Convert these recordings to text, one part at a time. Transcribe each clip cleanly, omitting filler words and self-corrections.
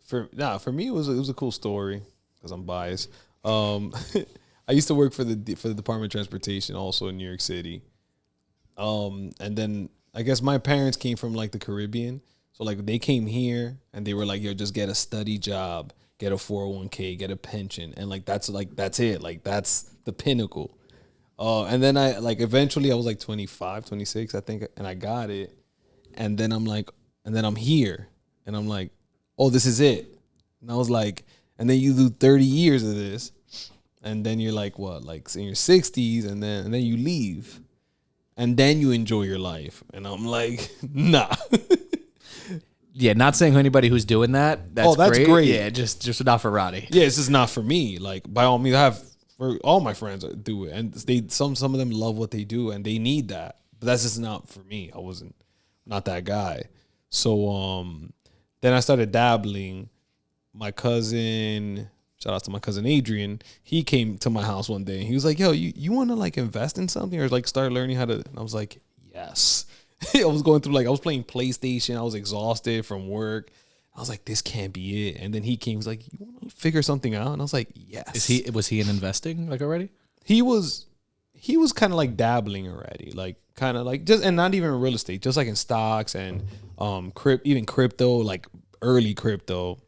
For me, it was a cool story because I'm biased. I used to work for the Department of Transportation, also in New York City. And then I guess my parents came from like the Caribbean, so like they came here and they were like, "Yo, just get a steady job, get a 401k, get a pension," and that's it, like that's the pinnacle. And then I like eventually I was like 25, 26, I think, and I got it, and then I'm here, and I'm like, "Oh, this is it," and I was like, and then you do 30 years of this. And then you're like, what, like in your 60s, and then you leave, and then you enjoy your life. And I'm like, nah. Yeah, not saying anybody who's doing that. That's great. Yeah, just not for Ronny. Yeah, it's just not for me. Like, by all means, for all my friends do it, and some of them love what they do, and they need that. But that's just not for me. I wasn't not that guy. So then I started dabbling. My cousin. Shout out to my cousin Adrian. He came to my house one day and he was like, "Yo, you want to like invest in something or like start learning how to?" And I was like, "Yes." I was going through I was playing PlayStation. I was exhausted from work. I was like, "This can't be it." And then he came. He was like, "You want to figure something out?" And I was like, "Yes." Was he in investing like already? He was kind of like dabbling already, like kind of like just, and not even in real estate, just like in stocks and even crypto, like early crypto.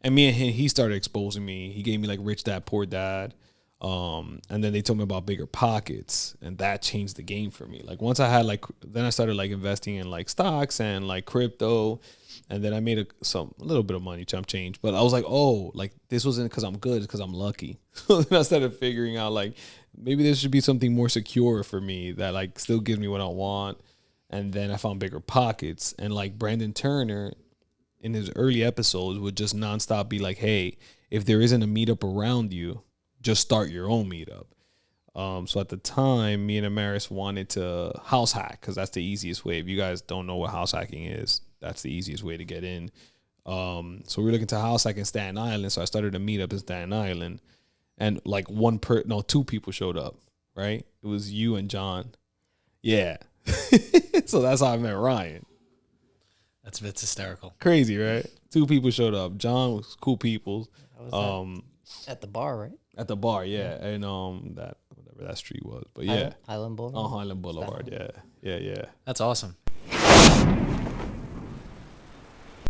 And me and him, he started exposing me. He gave me like Rich Dad Poor Dad. And then they told me about Bigger Pockets, and that changed the game for me. Like once I had then I started like investing in like stocks and like crypto, and then I made a little bit of money, chump change. But I was like, oh, like this wasn't because I'm good, it's because I'm lucky. So then I started figuring out like maybe there should be something more secure for me that like still gives me what I want. And then I found Bigger Pockets, and like Brandon Turner in his early episodes would just nonstop be like, "Hey, if there isn't a meetup around you, just start your own meetup." So at the time, me and Amaris wanted to house hack because that's the easiest way. If you guys don't know what house hacking is, that's the easiest way to get in. So we were looking to house hack in Staten Island. So I started a meetup in Staten Island, and like two people showed up. Right? It was you and John. Yeah. So that's how I met Ryan. That's hysterical. Crazy, right? Two people showed up. John was cool people. At the bar, right? At the bar, yeah. And that whatever that street was. But yeah. Highland Boulevard. On Highland Boulevard, yeah. Yeah. That's awesome.